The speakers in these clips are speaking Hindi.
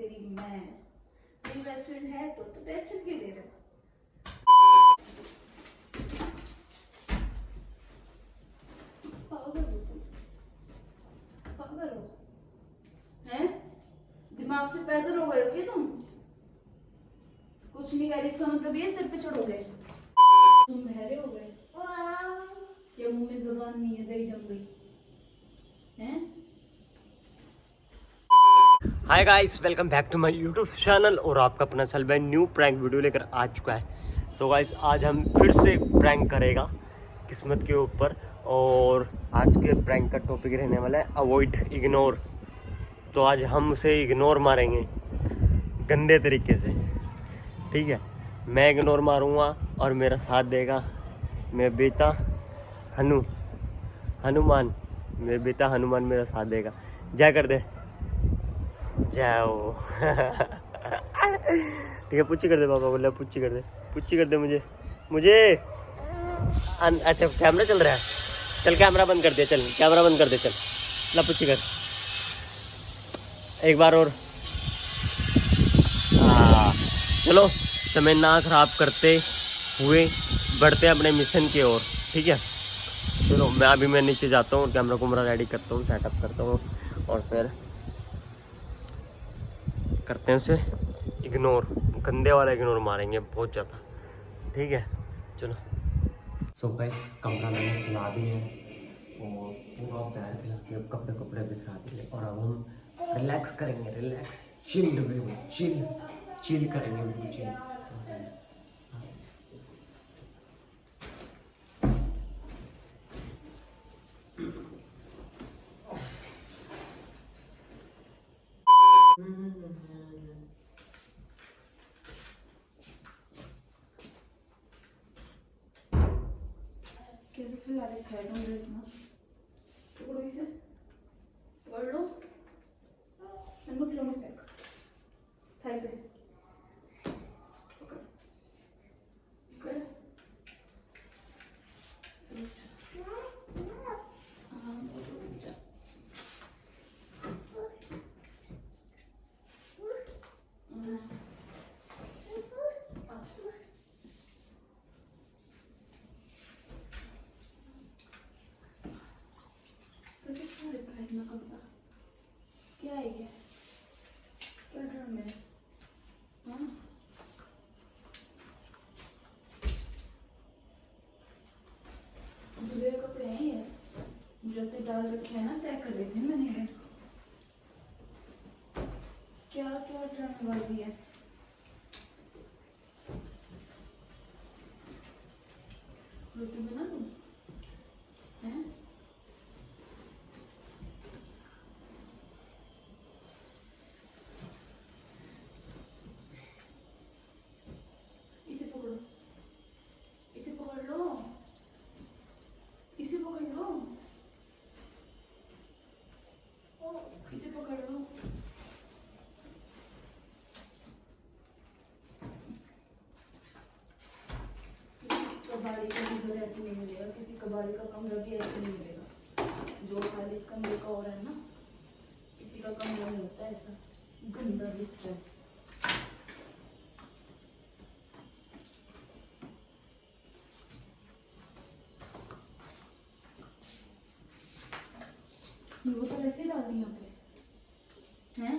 तेरी मैं मेरी बेस्ट फ्रेंड है तो टेंशन क्यों ले रहे हो? पागल हो तुम, पागल हो हैं? दिमाग से पैदल हो गए हो क्या तुम? कुछ नहीं कर रही इसका मतलब ये सिर पे चढ़ोगे? तुम बहरे हो गए या मुंह में जुबान नहीं है, दही जम गई हैं? Hi guys, welcome back to my YouTube channel. और आपका अपना सलबै न्यू प्रैंक वीडियो लेकर आ चुका है। सो गाइस, आज हम फिर से प्रैंक करेगा किस्मत के ऊपर। और आज के प्रैंक का टॉपिक रहने वाला है अवॉइड, इग्नोर। तो आज हम उसे इग्नोर मारेंगे गंदे तरीके से, ठीक है। मैं इग्नोर मारूंगा और मेरा साथ देगा मेरा बेटा हनुमान। मेरा बेटा हनुमान मेरा साथ देगा। जय कर दे, जाओ। ठीक है, पुच्ची कर दे। पापा बोला पुच्ची कर दे मुझे। अच्छा, कैमरा चल रहा है। चल कैमरा बंद कर दे, चल ला पुच्ची कर एक बार और। चलो, समय ना खराब करते हुए बढ़ते अपने मिशन की ओर, ठीक है। चलो, मैं नीचे जाता हूँ, कैमरा कुमरा रेडी करता हूँ, सेटअप करता हूँ और फिर करते हैं उसे इग्नोर। गंदे वाला इग्नोर मारेंगे बहुत ज़्यादा, ठीक है। चलो। सो गाइस, कमरा मैंने फैला दिया है और पूरा पैर फैला दिया, कपड़े बिखरा दिए। और अब हम रिलैक्स करेंगे, चिल करेंगे, बिल्कुल चिल। कैसे फैला रखा है तुमने इतना? पकड़ो इसे, पकड़ लो, में फेंक, थाई पे पकड़, पकड़। इतना कमरा क्या है ये? क्या ड्राम है? हाँ, धुले कपड़े हैं ये, जैसे डाल रखे हैं ना, तय कर रही थी मैंने। क्या क्या ड्रामेबाजी है? रोटी बना दूं? हैं? इसे पकड़ो, इसे पकड़ लो, इसे पकड़ लो, इसे पकड़ लो। कबाड़ी का घर ऐसे नहीं मिलेगा, किसी कबाड़ी का कमरा भी ऐसे नहीं मिलेगा। जो खाली इस कमरे का और है ना, किसी का कमरा नहीं होता ऐसा गंदा बिच्चा। ये बोतल ऐसे डाल दी यहाँ पे हैं?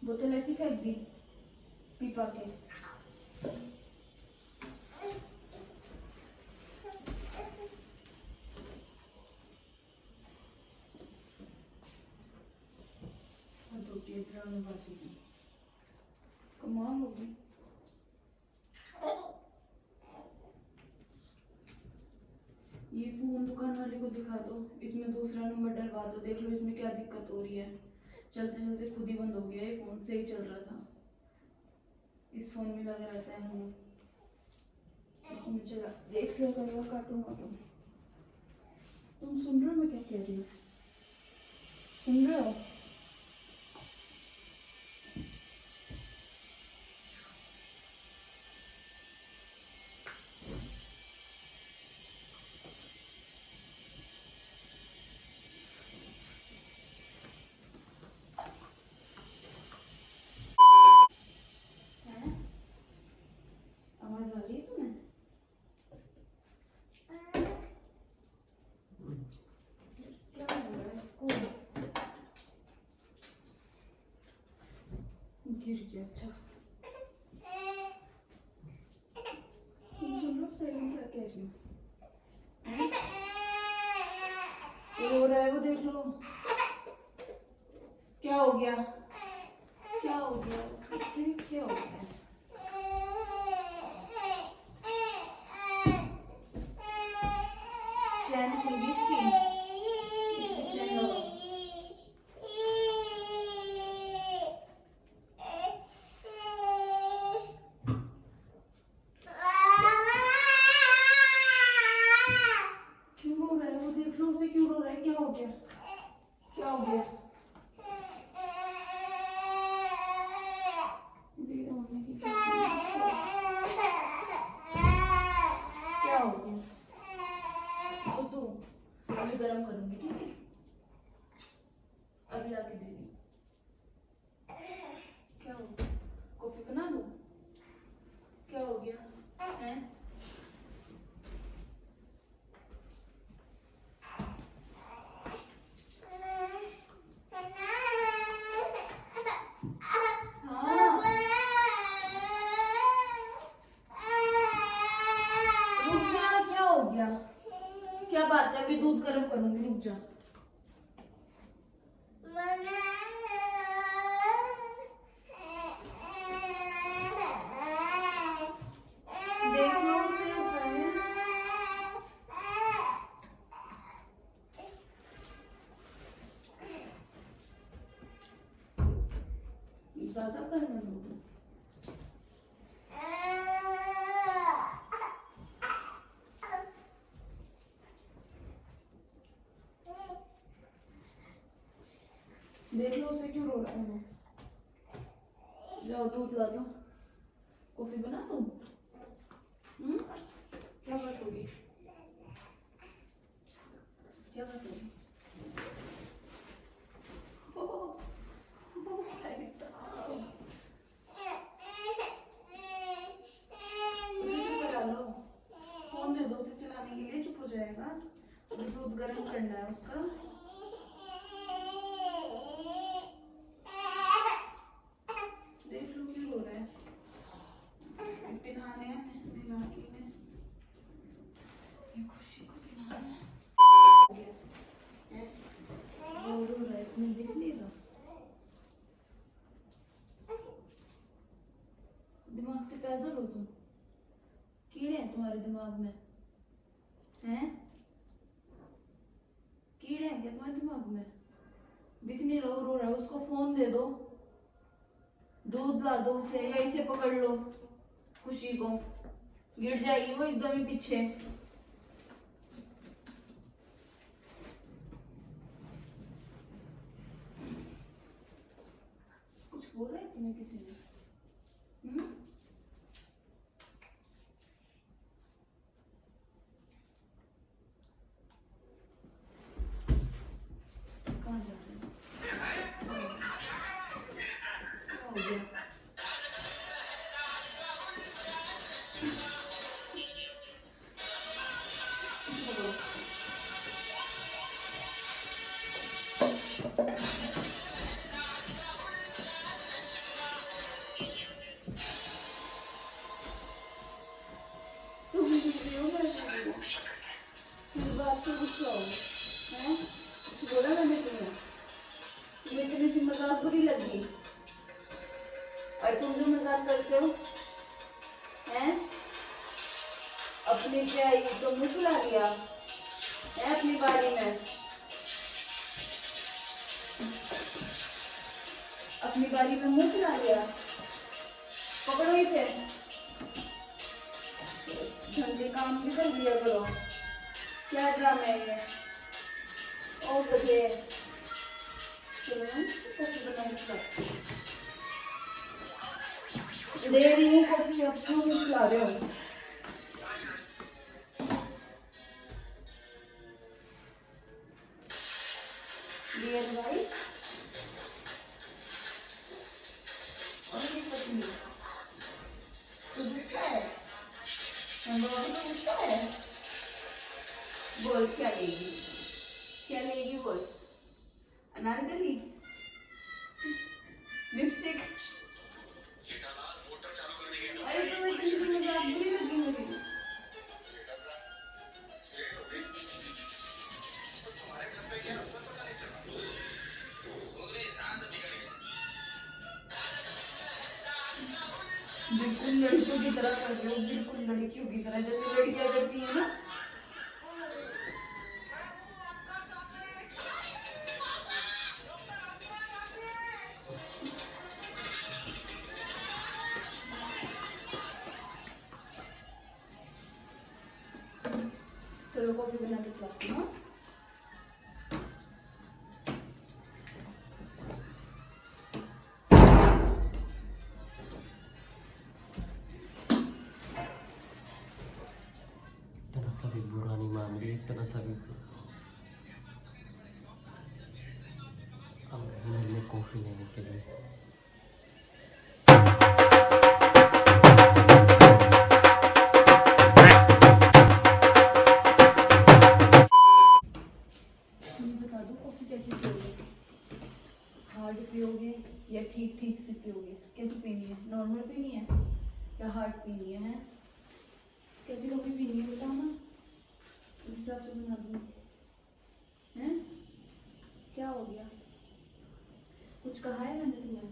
बोतल ऐसी फेंक दी पीपा के। ड्रामेबाजी की कमाल होगी। ये फोन दुकान वाले को दिखा दो, इसमें दूसरा नंबर डलवा दो, देख लो इसमें क्या दिक्कत हो रही है। चलते चलते खुद ही बंद हो गया। ये फोन सही चल रहा था, इस फोन में लगा रहता है, हम इसमें चला देख लो, करेगा काटूंगा। तुम सुन रहे हो मैं क्या कह रही हूँ? सुन रहे हो? गिर गया। अच्छा सुन लो सैलून क्या कह रही हूँ। हो रहा है वो देख लो। क्या हो गया, क्या हो गया इससे, क्या हो गया? चैन खुल गई इसकी चैन लगाओ। क्यों रो रहा है वो देख लो, उसे क्यों रो रहा है, क्या हो गया, क्या हो गया? क्या हो गया? तो अभी गरम करूंगी, ठीक है? अभी लाके दे रही। क्या हो गया? कॉफी बना दूं? क्या हो गया है? क्या बात है, अभी दूध गर्म करूंगी, रुक जा। देख लो उसे, ज्यादा करने दो। देख लो उसे क्यों रो रहा है। जाओ दूध ला दो, कॉफी बना दो। क्या बात होगी, क्या बात होगी? उसे चुप करा लो, फोन दे दो उसे चलाने के लिए, चुप हो जाएगा। दूध गर्म करना है उसका। दिख नहीं रहा, दिमाग से पैदल हो तुम, कीड़े हैं तुम्हारे दिमाग में, हैं? कीड़े हैं क्या तुम्हारे दिमाग में? दिख नहीं रहा, रो रहा है, उसको फोन दे दो, दूध ला दो उसे, या इसे पकड़ लो खुशी को, गिर जाएगी वो एकदम ही पीछे। कुछ बोल रहा है तुम्हें किसी ने? कहाँ जा रहे हो? क्या हो गया? बोला मैंने तुम्हें इतनी सी मजाक बुरी लगी, और तुम जो मजाक करते हो हैं, अपनी क्या ये तो मुंह फुला लिया है अपनी बारी में, अपनी बारी में मुंह फुला लिया। पकड़ो इसे, ढंग के काम भी कर दिया करो, क्या ड्रामा है ये? ओ बजे दे रही हूँ कॉफी, अब क्यों खिला रहे हो? डियर भाई और ये पत्नी तो गुस्सा है, हम लोगों को गुस्सा है। बोल क्या लेगी, क्या लेगी बोल? अनारकली, लिपस्टिक, बिल्कुल लड़कियों की तरह कर रहे हो, बिल्कुल लड़कियों की तरह, जैसे लड़कियां करती है ना। चलो कॉफी बना के खिलाती हूँ। इतना सा भी बुरा नहीं मान रही, इतना सा भी अब घर में कॉफी लेने के लिए। बता दो कॉफी कैसे पियोगे? हार्ड पियोगे या ठीक ठीक से पियोगे? कैसे पीनी है? नॉर्मल पीनी है या हार्ड पीनी है? कैसी कॉफी पीनी है बताओ ना, उस हिसाब से बना दूंगी। हैं? क्या हो गया? कुछ कहा है मैंने तुम्हें?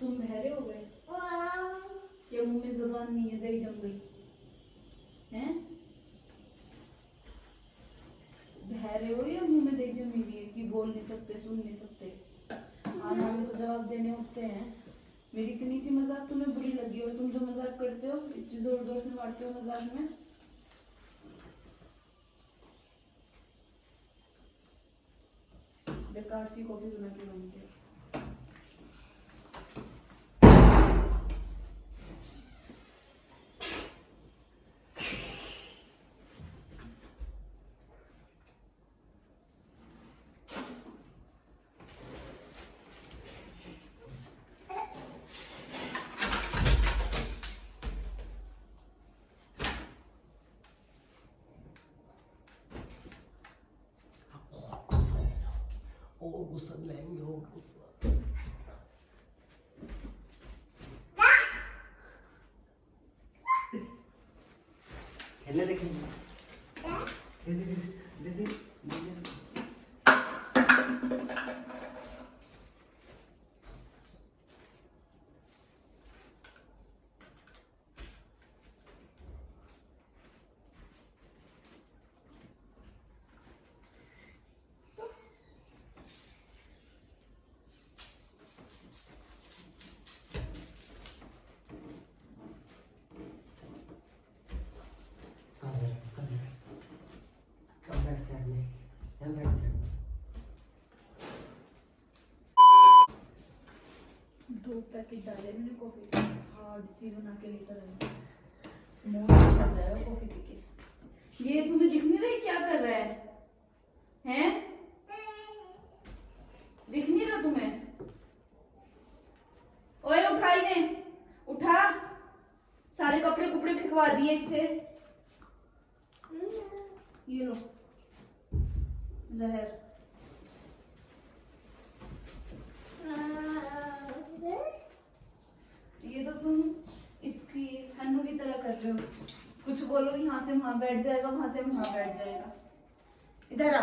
तुम बहरे हो गए या मुंह में जबान नहीं है, दही जम गई? हैं? बहरे हो या मुंह में दही जमी हुई है कि बोल नहीं सकते, सुन नहीं सकते? आना में तो जवाब देने उठते हैं। मेरी इतनी सी मजाक तुम्हें बुरी लगी और तुम जो मजाक करते हो, इतनी जोर जोर से मारते हो मजाक में। बेकार सी कॉफी बना के मांगते हो। और गुस्सा लेंगे, और गुस्सा। खेलने देखेंगे। दे दे दे दे दे दे। दो पैकेट डाले मैंने कॉफी के, हार्ड सी बना के लेकर आई। मुंह में चढ़ जाएगा कॉफी पी के। ये तुम्हें दिख नहीं रही क्या कर रहा है? हैं? दिख नहीं रहा तुम्हें? ओए उठा इन्हें, उठा। सारे कपड़े कुपड़े फेंकवा दिए इससे। ये लो जहर। ये तो तुम इसकी हन्नू की तरह कर रहे हो। कुछ बोलो यहाँ से वहां बैठ जाएगा, वहां से वहां बैठ जाएगा। इधर आ,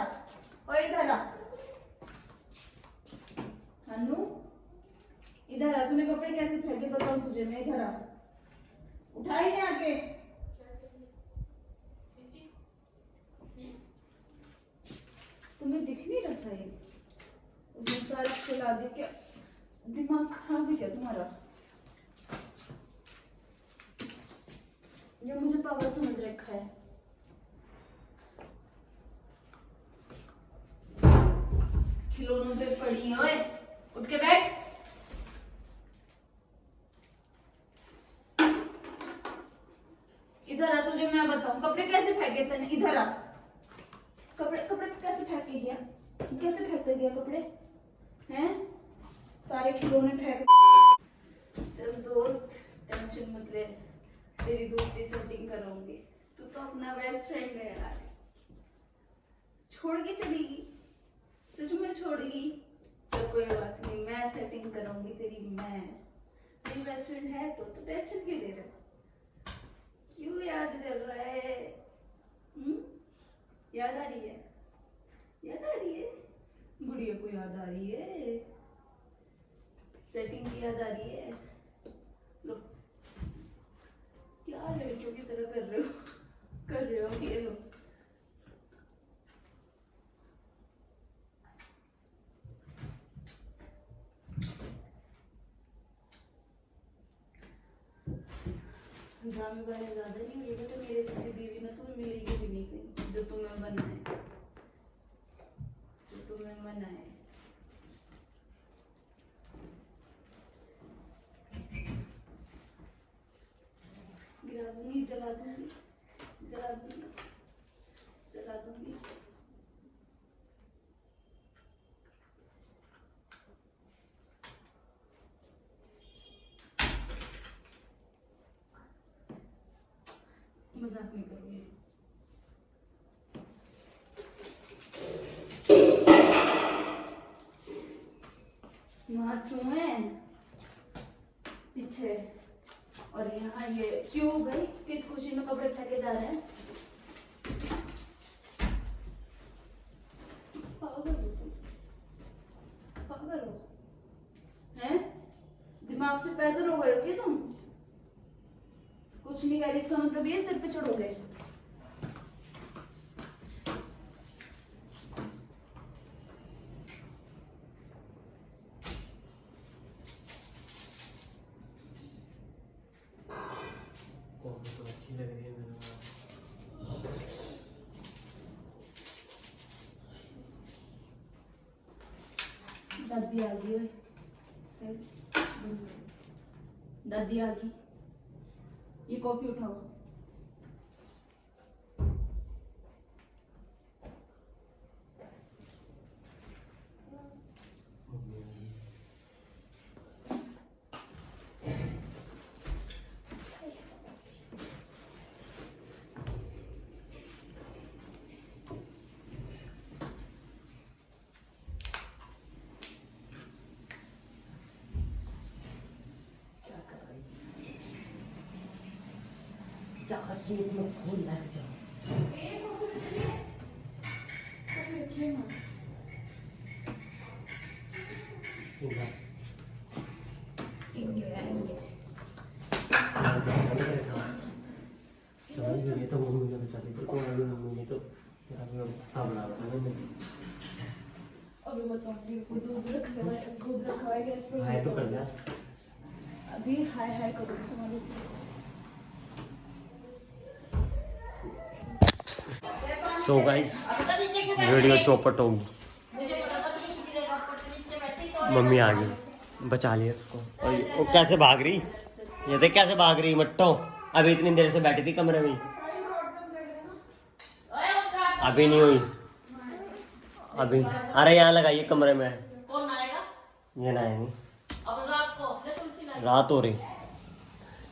ओए इधर आ हन्नू, इधर आ। तूने कपड़े कैसे फेंके बताओ तुझे मैं? इधर आ, उठाई नहीं आके। तुम्हें दिख नहीं रहा सही? उसने सारा खिला दिया क्या? दिमाग खराब है क्या तुम्हारा? ये मुझे पागल समझ रखा है। खिलौनों पे पड़ी है। ओए उठ के बैठ। इधर आ, तुझे मैं बताऊं कपड़े कैसे फेंके तने। इधर आ, कपड़े कपड़े कैसे फेंक के गया? कैसे फेंक गया कपड़े? हैं? सारे खिलौने फेंक। चल दोस्त टेंशन मत ले, तेरी दूसरी सेटिंग कराऊंगी। तू तो अपना बेस्ट फ्रेंड है यार, छोड़ के चलेगी? सच में छोड़ेगी? चल कोई बात नहीं, मैं सेटिंग कराऊंगी तेरी। मैं तेरी बेस्ट फ्रेंड है तो टेंशन क्यों ले रहा है? क्यों याद कर रहा है? याद आ रही है? याद आ रही है? बुढ़िया को याद आ रही है? सेटिंग की याद आ रही है? लो कर रहे हो ये लो। ड्रामे वाले ज्यादा नहीं हुए बेटा, मेरे जैसी बीवी ना तुम्हें मिलेगी भी नहीं कहीं, जो तुम्हें बनाए, जो तुम्हें मनाए। गिरा दूंगी, जला दूंगी, जला दूंगी, जला दूंगी। मजाक नहीं करूंगी। यहाँ चूहे पीछे, और यहाँ ये क्यों भाई, किस खुशी में कपड़े फेंके जा रहे हैं? पागल हो तुम, पागल हो हैं? दिमाग से पैदल हो गए हो क्या तुम? कुछ नहीं कह रही, इसका मतलब ये सिर पे चढ़ोगे? कॉफी तो अच्छी लग रही है मेरे को। दादी आ गई है, दादी आ गई। ये कॉफी उठाओ। समझ गई तो मम्मी ने बचा ली, पर कौन अभी मम्मी ने तो तबला अभी बताऊंगी, दूध रखा है गैस पे। हाय तो कर दिया अभी हाय हाय करो तुम्हारे। सो गाइस वीडियो चौपट होगी, मम्मी आ गई, बचा लिया उसको। और वो कैसे भाग रही, ये देख कैसे भाग रही मट्टो। अभी इतनी देर से बैठी थी कमरे में, अभी नहीं हुई अभी। अरे यहाँ लगाइए कमरे में, कौन आएगा? ये ना है नहीं, अब रात को ले तुलसी लाई। रात हो रही।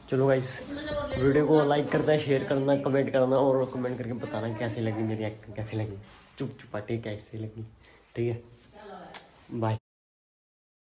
चलो गाइस इसमें से वो ले वीडियो को लाइक करना, शेयर करना, कमेंट करना, और कमेंट करके बताना कैसी लगी मेरी एक्टिंग, कैसी लगी, चुप चुपाटी कैसी लगी। ठीक है, बाय।